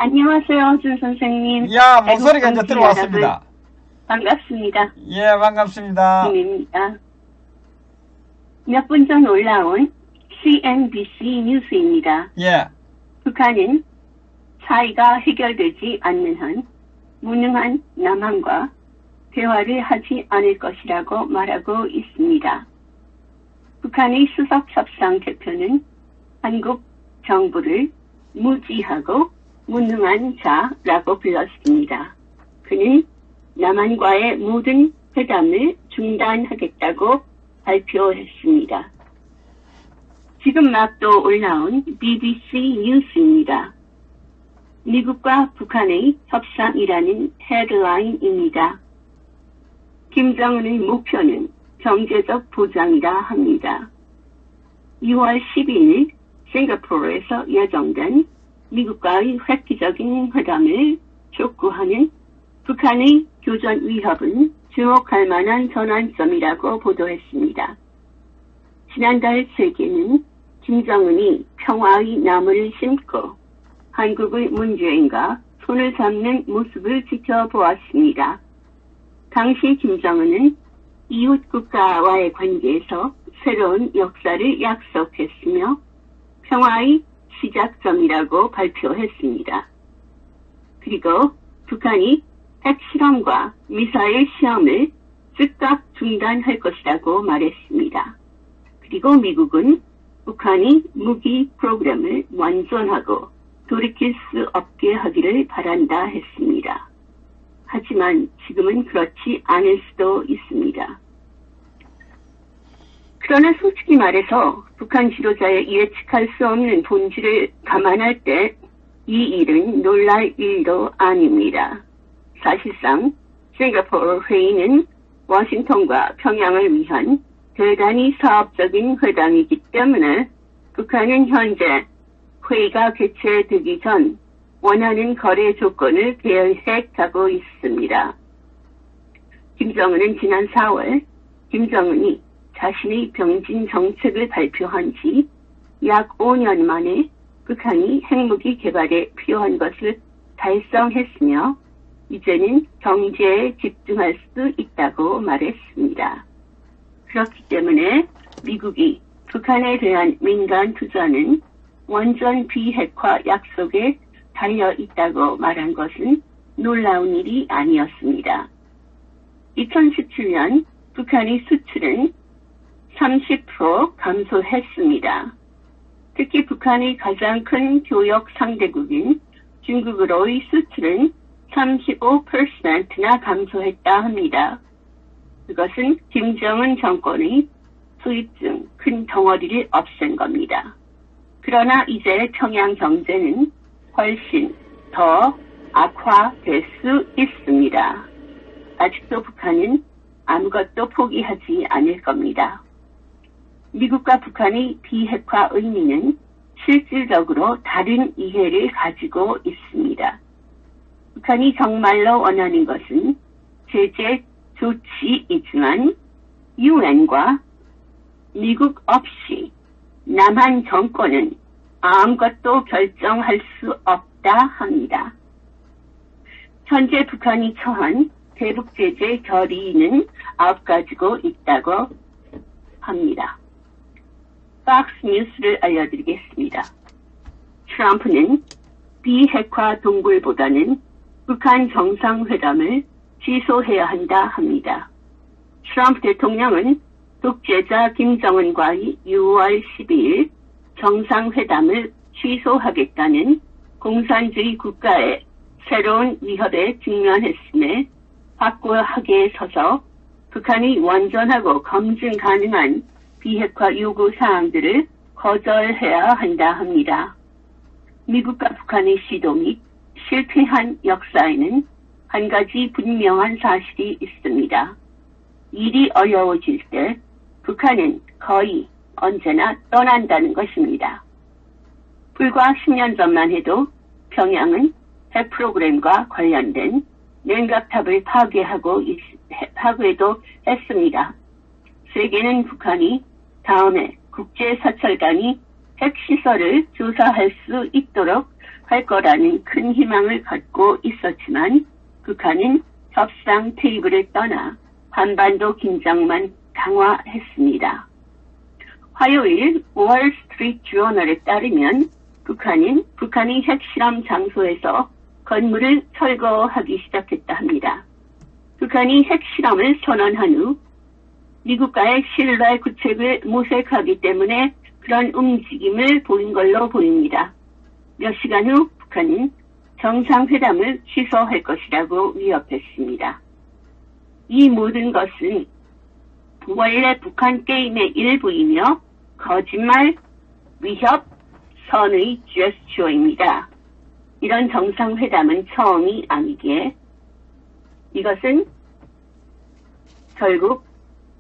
안녕하세요, 준 선생님. 야, 목소리가 이제 들어왔습니다. 반갑습니다. 예, 반갑습니다. 김입니다. 몇 분 전 올라온 CNBC 뉴스입니다. 예. 북한은 사이가 해결되지 않는 한 무능한 남한과 대화를 하지 않을 것이라고 말하고 있습니다. 북한의 수석 협상 대표는 한국 정부를 무지하고 무능한 자라고 불렀습니다. 그는 남한과의 모든 회담을 중단하겠다고 발표했습니다. 지금 막 또 올라온 BBC 뉴스입니다. 미국과 북한의 협상이라는 헤드라인입니다. 김정은의 목표는 경제적 보장이라 합니다. 6월 12일 싱가포르에서 예정된 미국과의 획기적인 회담을 촉구하는 북한의 교전 위협은 주목할 만한 전환점이라고 보도했습니다. 지난달 세계는 김정은이 평화의 나무를 심고 한국의 문재인과 손을 잡는 모습을 지켜보았습니다. 당시 김정은은 이웃 국가와의 관계에서 새로운 역사를 약속했으며 평화의 시작점이라고 발표했습니다. 그리고 북한이 핵실험과 미사일 시험을 즉각 중단할 것이라고 말했습니다. 그리고 미국은 북한이 무기 프로그램을 완전하고 돌이킬 수 없게 하기를 바란다 했습니다. 하지만 지금은 그렇지 않을 수도 있습니다. 그러나 솔직히 말해서 북한 지도자의 예측할 수 없는 본질을 감안할 때 이 일은 놀랄 일도 아닙니다. 사실상 싱가포르 회의는 워싱턴과 평양을 위한 대단히 사업적인 회담이기 때문에 북한은 현재 회의가 개최되기 전 원하는 거래 조건을 계획해 가고 있습니다. 김정은은 지난 4월 김정은이 자신의 병진 정책을 발표한 지 약 5년 만에 북한이 핵무기 개발에 필요한 것을 달성했으며 이제는 경제에 집중할 수 있다고 말했습니다. 그렇기 때문에 미국이 북한에 대한 민간 투자는 원전 비핵화 약속에 달려 있다고 말한 것은 놀라운 일이 아니었습니다. 2017년 북한의 수출은 30% 감소했습니다. 특히 북한의 가장 큰 교역 상대국인 중국으로의 수출은 35%나 감소했다 합니다. 그것은 김정은 정권의 수입 중 큰 덩어리를 없앤 겁니다. 그러나 이제 평양 경제는 훨씬 더 악화될 수 있습니다. 아직도 북한은 아무것도 포기하지 않을 겁니다. 미국과 북한의 비핵화 의미는 실질적으로 다른 이해를 가지고 있습니다. 북한이 정말로 원하는 것은 제재 조치이지만 유엔과 미국 없이 남한 정권은 아무것도 결정할 수 없다 합니다. 현재 북한이 처한 대북 제재 결의는 9가지고 있다고 합니다. 박스 뉴스를 알려드리겠습니다. 트럼프는 비핵화 동굴보다는 북한 정상회담을 취소해야 한다 합니다. 트럼프 대통령은 독재자 김정은과의 6월 12일 정상회담을 취소하겠다는 공산주의 국가의 새로운 위협에 직면했음에 확고하게 서서 북한이 완전하고 검증 가능한 비핵화 요구 사항들을 거절해야 한다 합니다. 미국과 북한의 시도 및 실패한 역사에는 한 가지 분명한 사실이 있습니다. 일이 어려워질 때 북한은 거의 언제나 떠난다는 것입니다. 불과 10년 전만 해도 평양은 핵 프로그램과 관련된 냉각탑을 파괴도 했습니다. 세계는 북한이 다음에 국제사찰단이 핵시설을 조사할 수 있도록 할 거라는 큰 희망을 갖고 있었지만 북한은 협상 테이블을 떠나 한반도 긴장만 강화했습니다. 화요일 월스트리트 저널에 따르면 북한이 핵실험 장소에서 건물을 철거하기 시작했다 합니다. 북한이 핵실험을 선언한 후 미국과의 신뢰 구책을 모색하기 때문에 그런 움직임을 보인 걸로 보입니다. 몇 시간 후 북한은 정상회담을 취소할 것이라고 위협했습니다. 이 모든 것은 원래 북한 게임의 일부이며 거짓말, 위협, 선의 제스처입니다. 이런 정상회담은 처음이 아니기에 이것은 결국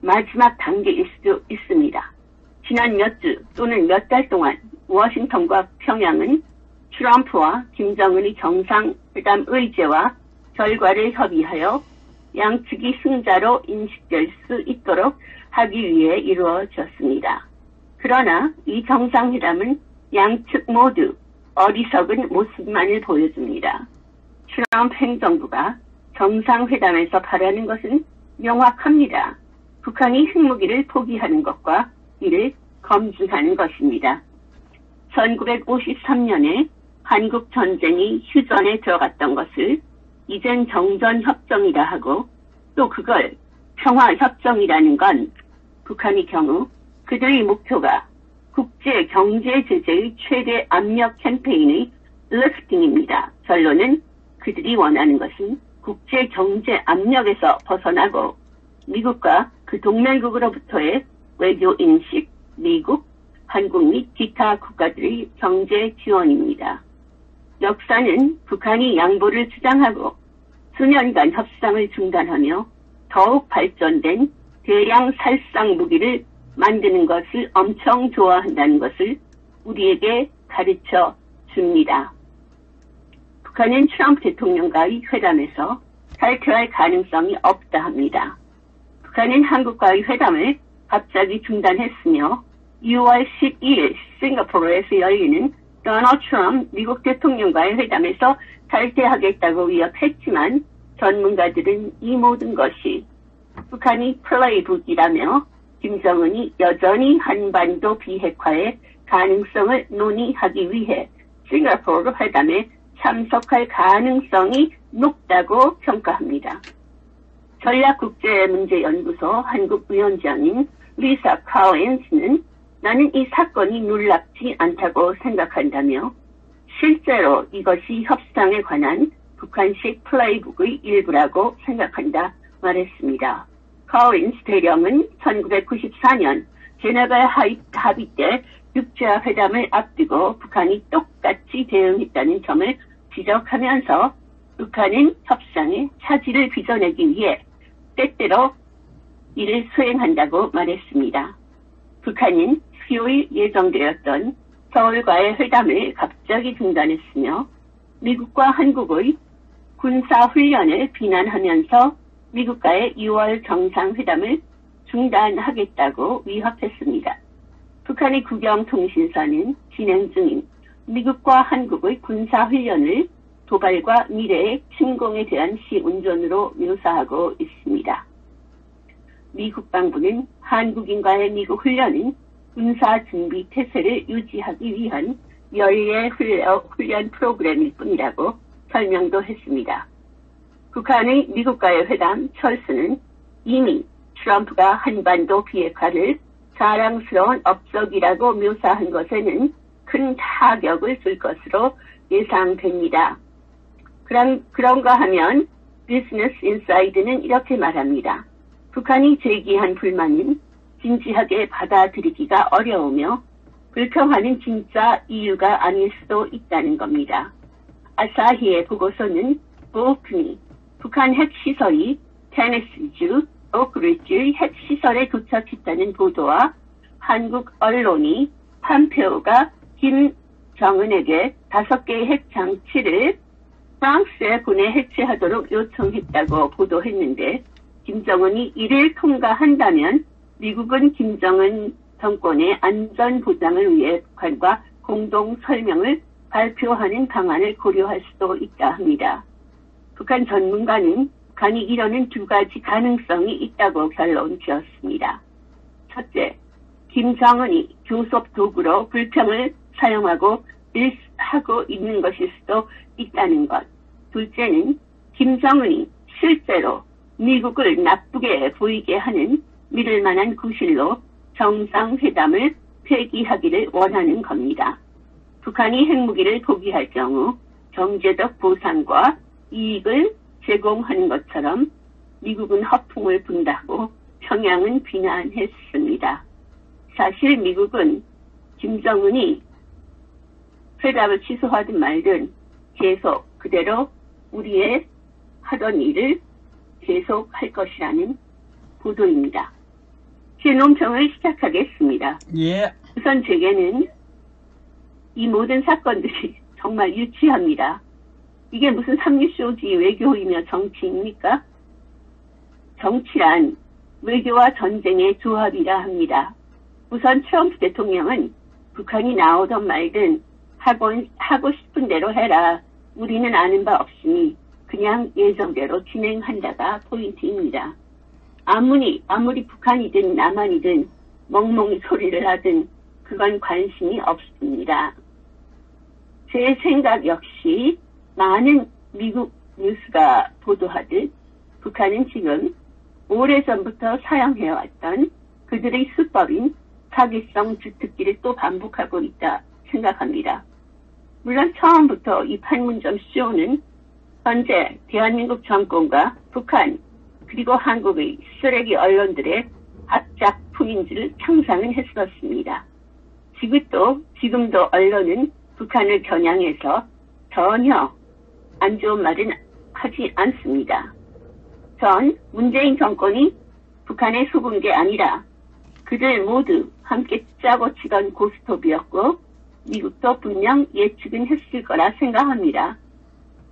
마지막 단계일 수도 있습니다. 지난 몇 주 또는 몇 달 동안 워싱턴과 평양은 트럼프와 김정은의 정상회담 의제와 결과를 협의하여 양측이 승자로 인식될 수 있도록 하기 위해 이루어졌습니다. 그러나 이 정상회담은 양측 모두 어리석은 모습만을 보여줍니다. 트럼프 행정부가 정상회담에서 바라는 것은 명확합니다. 북한이 핵무기를 포기하는 것과 이를 검증하는 것입니다. 1953년에 한국 전쟁이 휴전에 들어갔던 것을 이젠 정전협정이라 하고 또 그걸 평화협정이라는 건 북한의 경우 그들의 목표가 국제 경제 제재의 최대 압력 캠페인의 리프팅입니다. 결론은 그들이 원하는 것은 국제 경제 압력에서 벗어나고 미국과 그 동맹국으로부터의 외교 인식, 미국, 한국 및 기타 국가들의 경제 지원입니다. 역사는 북한이 양보를 주장하고 수년간 협상을 중단하며 더욱 발전된 대량 살상 무기를 만드는 것을 엄청 좋아한다는 것을 우리에게 가르쳐 줍니다. 북한은 트럼프 대통령과의 회담에서 탈퇴할 가능성이 없다 합니다. 북한은 한국과의 회담을 갑자기 중단했으며 6월 12일 싱가포르에서 열리는 도널드 트럼프 미국 대통령과의 회담에서 탈퇴하겠다고 위협했지만 전문가들은 이 모든 것이 북한이 플레이북이라며 김정은이 여전히 한반도 비핵화의 가능성을 논의하기 위해 싱가포르 회담에 참석할 가능성이 높다고 평가합니다. 전략국제문제연구소 한국위원장인 리사 카우엔스는 나는 이 사건이 놀랍지 않다고 생각한다며 실제로 이것이 협상에 관한 북한식 플레이북의 일부라고 생각한다 말했습니다. 카우인스 대령은 1994년 제네바 합의 때 육자 회담을 앞두고 북한이 똑같이 대응했다는 점을 지적하면서 북한은 협상에 차질을 빚어내기 위해 때때로 이를 수행한다고 말했습니다. 북한은 수요일 예정되었던 서울과의 회담을 갑자기 중단했으며 미국과 한국의 군사훈련을 비난하면서 미국과의 6월 정상회담을 중단하겠다고 위협했습니다. 북한의 국영통신사는 진행 중인 미국과 한국의 군사훈련을 도발과 미래의 침공에 대한 시운전으로 묘사하고 있습니다. 미 국방부는 한국인과의 미국 훈련은 군사준비 태세를 유지하기 위한 연례 훈련 프로그램일 뿐이라고 설명도 했습니다. 북한의 미국과의 회담 철수는 이미 트럼프가 한반도 비핵화를 자랑스러운 업적이라고 묘사한 것에는 큰 타격을 줄 것으로 예상됩니다. 그런가 하면 비즈니스 인사이드는 이렇게 말합니다. 북한이 제기한 불만은 진지하게 받아들이기가 어려우며 불평하는 진짜 이유가 아닐 수도 있다는 겁니다. 아사히의 보고서는 볼튼이 북한 핵시설이 테네시주 오크리지의 핵시설에 도착했다는 보도와 한국 언론이 팜페오가 김정은에게 5개의 핵장치를 프랑스에 보내 해체하도록 요청했다고 보도했는데 김정은이 이를 통과한다면 미국은 김정은 정권의 안전 보장을 위해 북한과 공동 설명을 발표하는 방안을 고려할 수도 있다 합니다. 북한 전문가는 북한이 이러는 두 가지 가능성이 있다고 결론 지었습니다. 첫째, 김정은이 교섭 도구로 불평을 사용하고 하고 있는 것일 수도 있다는 것. 둘째는 김정은이 실제로 미국을 나쁘게 보이게 하는 믿을 만한 구실로 정상회담을 폐기하기를 원하는 겁니다. 북한이 핵무기를 포기할 경우 경제적 보상과 이익을 제공하는 것처럼 미국은 허풍을 분다고 평양은 비난했습니다. 사실 미국은 김정은이 회담을 취소하든 말든 계속 그대로 우리의 하던 일을 계속 할 것이라는 보도입니다. 제 논평을 시작하겠습니다. 예. 우선 제게는 이 모든 사건들이 정말 유치합니다. 이게 무슨 삼류쇼지 외교이며 정치입니까? 정치란 외교와 전쟁의 조합이라 합니다. 우선 트럼프 대통령은 북한이 나오던 말든 하고 싶은 대로 해라. 우리는 아는 바 없으니 그냥 예정대로 진행한다가 포인트입니다. 아무리 북한이든 남한이든 멍멍이 소리를 하든 그건 관심이 없습니다. 제 생각 역시 많은 미국 뉴스가 보도하듯 북한은 지금 오래전부터 사용해왔던 그들의 수법인 사기성 주특기를 또 반복하고 있다 생각합니다. 물론 처음부터 이 판문점 쇼는 현재 대한민국 정권과 북한 그리고 한국의 쓰레기 언론들의 합작품인 줄 상상은 했었습니다. 지금도 언론은 북한을 겨냥해서 전혀 안 좋은 말은 하지 않습니다. 전 문재인 정권이 북한에 속은 게 아니라 그들 모두 함께 짜고 치던 고스톱이었고 미국도 분명 예측은 했을 거라 생각합니다.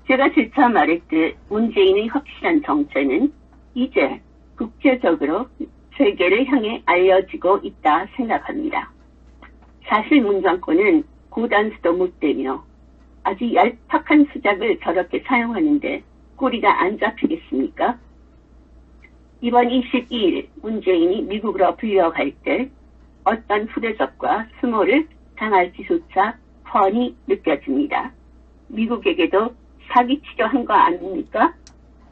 제가 재차 말했듯 문재인의 확실한 정체는 이제 국제적으로 세계를 향해 알려지고 있다 생각합니다. 사실 문 정권은 고단수도 못되며 아주 얄팍한 수작을 저렇게 사용하는데 꼬리가 안 잡히겠습니까? 이번 22일 문재인이 미국으로 불려갈 때 어떤 후대접과 수모를 당할지조차 훤히 느껴집니다. 미국에게도 사기치려 한 거 아닙니까?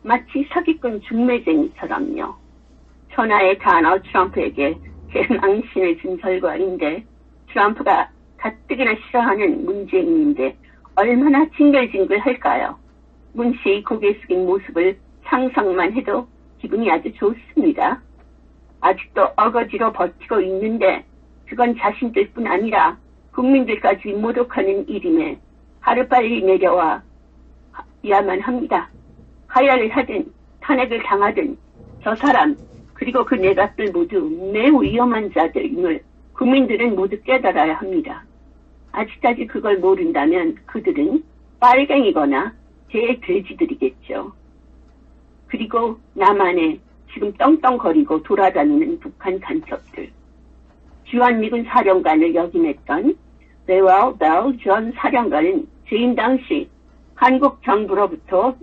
마치 사기꾼 중매쟁이처럼요. 천하의 단어 트럼프에게 개망신을 준 결과인데 트럼프가 가뜩이나 싫어하는 문재인인데 얼마나 징글징글할까요? 문 씨의 고개 숙인 모습을 상상만 해도 기분이 아주 좋습니다. 아직도 어거지로 버티고 있는데 그건 자신들뿐 아니라 국민들까지 모독하는 일임에 하루빨리 내려와 야만 합니다. 하야를 하든 탄핵을 당하든 저 사람 그리고 그 내각들 모두 매우 위험한 자들임을 국민들은 모두 깨달아야 합니다. 아직까지 그걸 모른다면 그들은 빨갱이거나 개돼지들이겠죠. 그리고 남한에 지금 떵떵거리고 돌아다니는 북한 간첩들. 주한미군 사령관을 역임했던 레왈 벨 전 사령관은 재임 당시 한국 정부로부터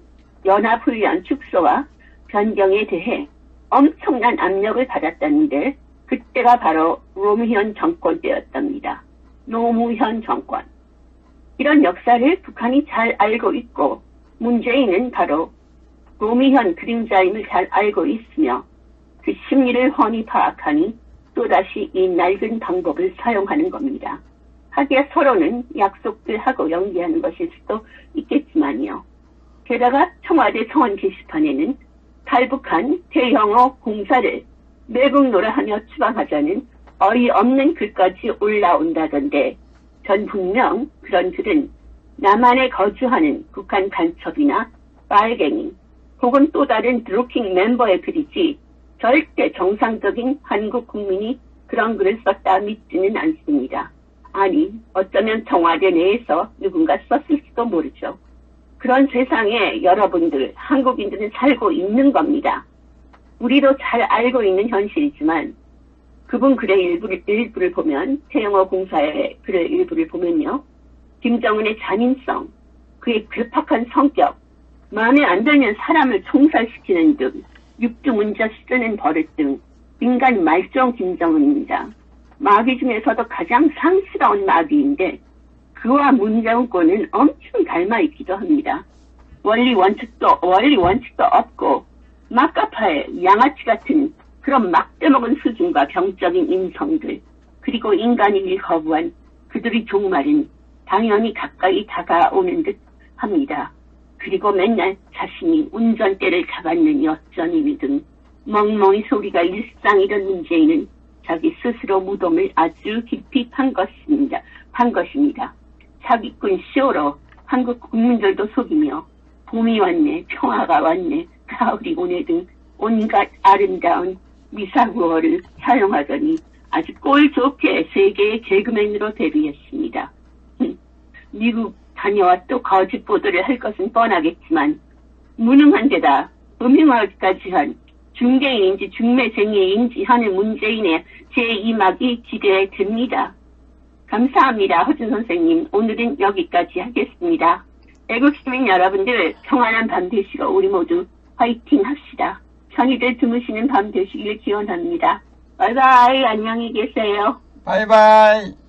연합훈련 축소와 변경에 대해 엄청난 압력을 받았다는데 그때가 바로 노무현 정권 때였답니다. 노무현 정권. 이런 역사를 북한이 잘 알고 있고 문재인은 바로 노무현 그림자임을 잘 알고 있으며 그 심리를 훤히 파악하니 또다시 이 낡은 방법을 사용하는 겁니다. 하기야 서로는 약속들 하고 연기하는 것일 수도 있겠지만요. 게다가 청와대 청원 게시판에는 탈북한 대형어 공사를 매국노라하며 추방하자는 어이없는 글까지 올라온다던데 전 분명 그런 글은 남한에 거주하는 북한 간첩이나 빨갱이 혹은 또 다른 드루킹 멤버의 글이지 절대 정상적인 한국 국민이 그런 글을 썼다 믿지는 않습니다. 아니 어쩌면 청와대 내에서 누군가 썼을 지도 모르죠. 그런 세상에 여러분들 한국인들은 살고 있는 겁니다. 우리도 잘 알고 있는 현실이지만 그분 글의 일부를 보면 태영호 공사의 글의 일부를 보면요. 김정은의 잔인성, 그의 괴팍한 성격, 마음에 안 들면 사람을 총살시키는 등 육두문자 쓰는 버릇 등 인간 말종 김정은입니다. 마귀 중에서도 가장 상스러운 마귀인데 그와 문정권은 엄청 닮아있기도 합니다. 원리 원칙도 없고 막가파의 양아치 같은 그런 막대먹은 수준과 병적인 인성들, 그리고 인간이길 거부한 그들의 종말은 당연히 가까이 다가오는 듯 합니다. 그리고 맨날 자신이 운전대를 잡았느니 어쩌니 등 멍멍이 소리가 일상이던 문재인은 자기 스스로 무덤을 아주 깊이 판 것입니다. 사기꾼 쇼로 한국 국민들도 속이며 봄이 왔네, 평화가 왔네, 가을이 오네 등 온갖 아름다운 미사구어를 사용하더니 아주 꼴 좋게 세계의 개그맨으로 데뷔했습니다. 미국 다녀와 또 거짓 보도를 할 것은 뻔하겠지만 무능한 데다 음흉하기까지 한 중개인인지 중매쟁이인지 하는 문재인의 제2막이 기대됩니다. 감사합니다. 허준 선생님. 오늘은 여기까지 하겠습니다. 애국시민 여러분들 평안한 밤 되시고 우리 모두 화이팅 합시다. 편히들 주무시는 밤 되시길 기원합니다. 바이바이. 안녕히 계세요. 바이바이.